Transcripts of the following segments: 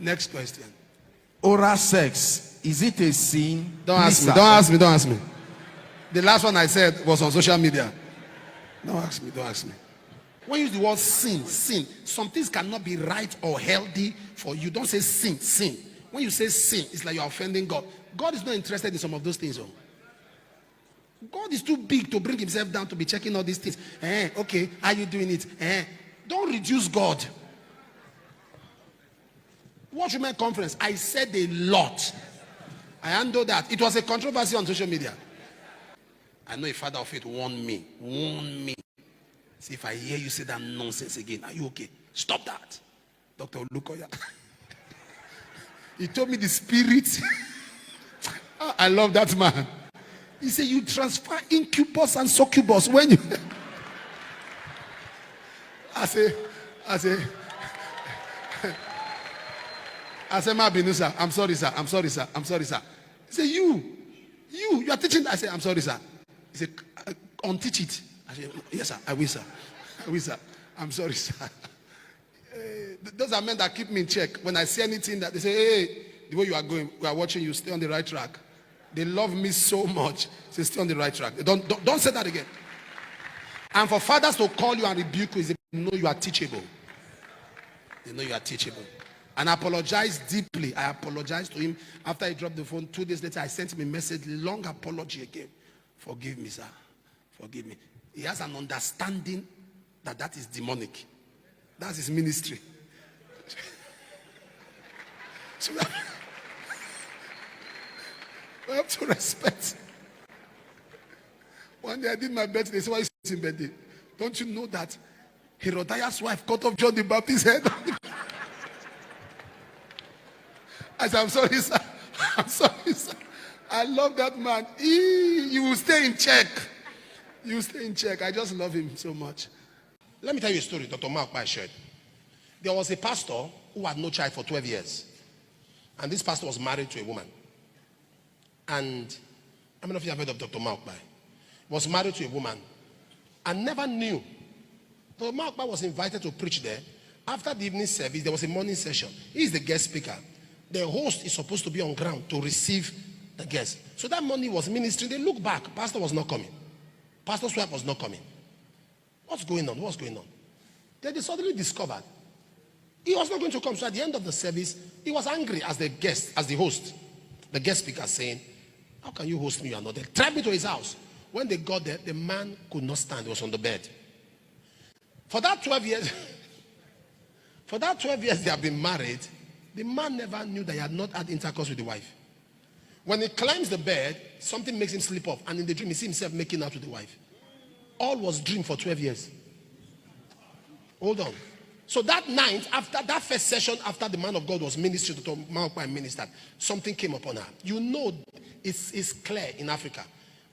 Next question. Oral sex, is it a sin? Don't ask me. Don't ask me. Don't ask me. The last one I said was on social media. Don't ask me. Don't ask me. When you use the word sin, sin, some things cannot be right or healthy for you. Don't say sin, sin. When you say sin, it's like you're offending God. God is not interested in some of those things. Oh. God is too big to bring himself down to be checking all these things. Okay, are you doing it? Don't reduce God. Watch Women Conference. I said a lot. I handled that. It was a controversy on social media. I know a father of faith warned me. Warned me. See, if I hear you say that nonsense again, are you okay? Stop that. Dr. Olukoya. He told me the spirit. I love that man. He said, you transfer incubus and succubus when you... I say, Ma Binu, sir. I'm sorry, sir. He said, you are teaching. I said, I'm sorry, sir. He said, unteach it. I said, yes, sir. I will, sir. I'm sorry, sir. Those are men that keep me in check. When I see anything that they say, hey, the way you are going, we are watching you, stay on the right track. They love me so much. Say, stay on the right track. Don't say that again. And for fathers to call you and rebuke you is they know you are teachable. They know you are teachable. And I apologize deeply. I apologized to him after he dropped the phone. 2 days later, I sent him a message, long apology again. Forgive me, sir. Forgive me. He has an understanding that is demonic. That's his ministry. So I have to respect. One day I did my birthday. So why is it birthday? Don't you know that Herodias' wife cut off John the Baptist's head? I said, I'm sorry, sir. I'm sorry, sir. I love that man. You will stay in check. You will stay in check. I just love him so much. Let me tell you a story Dr. Mark shared. There was a pastor who had no child for 12 years. And this pastor was married to a woman. And I don't know if you have heard of Dr. Mark was married to a woman and never knew. Dr. Mark was invited to preach there. After the evening service, there was a morning session. He is the guest speaker. The host is supposed to be on ground to receive the guest. So that morning was ministry. They look back. Pastor was not coming. Pastor's wife was not coming. What's going on? What's going on? Then they suddenly discovered he was not going to come. So at the end of the service, he was angry as the guest, as the host. The guest speaker saying, how can you host me? You are not there. Drive me to his house. When they got there, the man could not stand. He was on the bed. For that 12 years, they have been married. The man never knew that he had not had intercourse with the wife. When he climbs the bed, something makes him slip off. And in the dream, he sees himself making out with the wife. All was dream for 12 years. Hold on. So that night, after that first session, after the man of God was ministering to Malcolm and ministered, something came upon her. You know, it's clear in Africa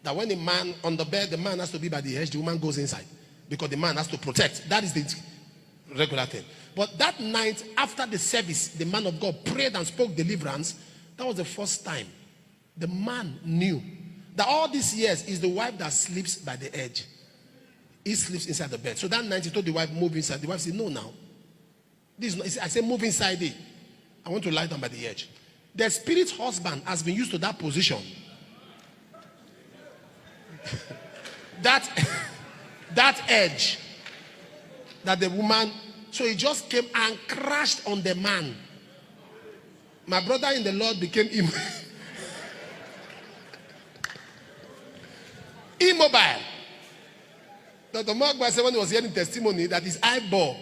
that when a man on the bed, the man has to be by the edge, the woman goes inside. Because the man has to protect. That is the regular thing. But that night, after the service, the man of God prayed and spoke deliverance. That was the first time the man knew that all these years is the wife that sleeps by the edge. He sleeps inside the bed. So that night he told the wife, move inside. The wife said, no, now. This is not, I said, move inside it. I want to lie down by the edge. The spirit husband has been used to that position. that edge that the woman, so he just came and crashed on the man. My brother in the Lord became immobile. Dr. Mark said when he was hearing testimony that his eyeball,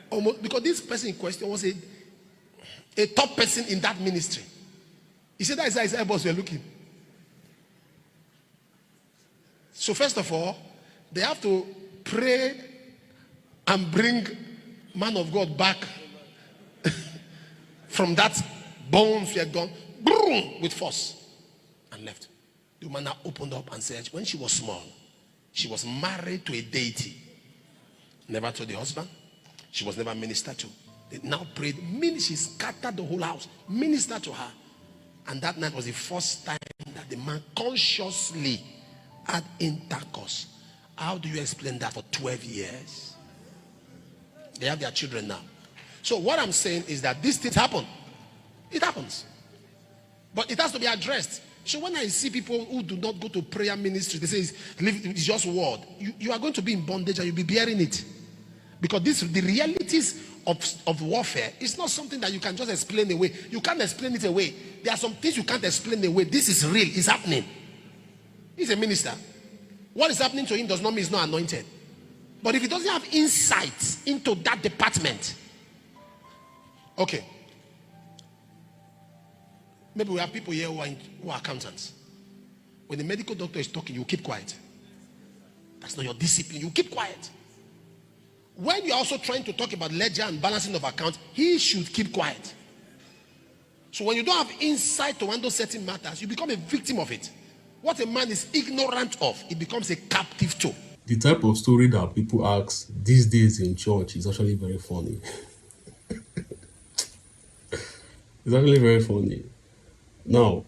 almost, because this person in question was a top person in that ministry. He said that is how his eyeballs were looking. So first of all, they have to pray and bring man of God back from that bones he had gone, boom, with force, and left. The woman now opened up and said, when she was small, she was married to a deity. Never told the husband. She was never ministered to. They now prayed. She scattered the whole house. Ministered to her. And that night was the first time that the man consciously had intercourse. How do you explain that for 12 years? They have their children now. So what I'm saying is that these things happen. It happens. But it has to be addressed. So when I see people who do not go to prayer ministry, they say it's just word. You are going to be in bondage and you'll be bearing it. Because the realities of warfare is not something that you can just explain away. You can't explain it away. There are some things you can't explain away. This is real. It's happening. He's a minister. What is happening to him does not mean he's not anointed. But if he doesn't have insights into that department, okay. Maybe we have people here who are accountants. When the medical doctor is talking, you keep quiet. That's not your discipline. You keep quiet. When you're also trying to talk about ledger and balancing of accounts, he should keep quiet. So when you don't have insight to handle certain matters, you become a victim of it. What a man is ignorant of, it becomes a captive to. The type of story that people ask these days in church is actually very funny. It's actually very funny. Now,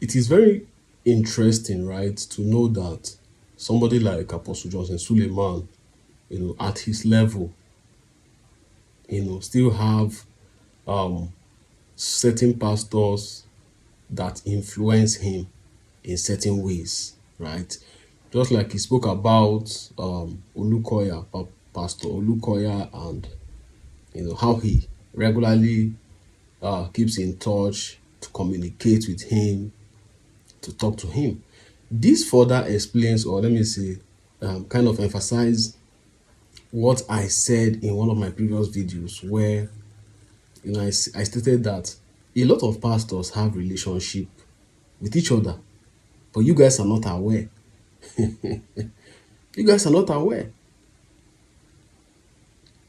it is very interesting, right, to know that somebody like Apostle Johnson Suleman, at his level, still have certain pastors that influence him in certain ways, right? Just like he spoke about Olukoya, Pastor Olukoya, and how he regularly keeps in touch to communicate with him, to talk to him. This further explains, or let me say, kind of emphasize what I said in one of my previous videos, where I stated that a lot of pastors have relationship with each other, but you guys are not aware. You guys are not aware.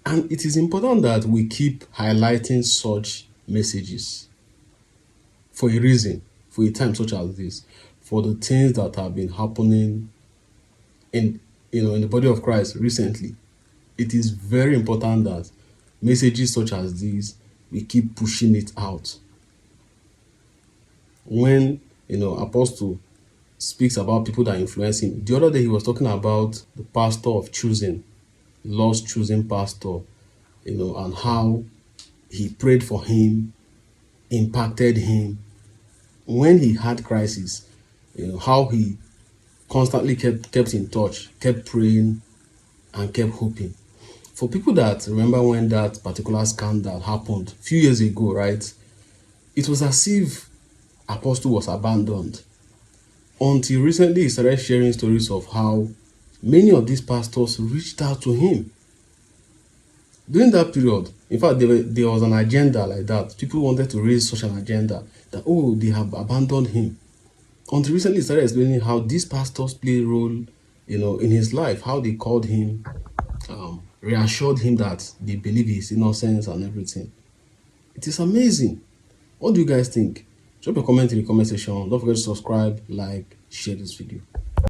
And it is important that we keep highlighting such messages for a reason, for a time such as this, for the things that have been happening in the body of Christ recently. It is very important that messages such as these, we keep pushing it out. When Apostle speaks about people that influence him, the other day he was talking about the pastor of choosing, Lord's choosing pastor, and how he prayed for him, impacted him when he had crisis, how he constantly kept in touch, kept praying, and kept hoping. For people that remember when that particular scandal happened a few years ago, right? It was as if Apostle was abandoned. Until recently, he started sharing stories of how many of these pastors reached out to him. During that period, in fact, there was an agenda like that. People wanted to raise such an agenda that, they have abandoned him. Until recently, he started explaining how these pastors play a role, in his life, how they called him, reassured him that they believe his innocence and everything. It is amazing. What do you guys think? Drop a comment in the comment section. Don't forget to subscribe, like, share this video.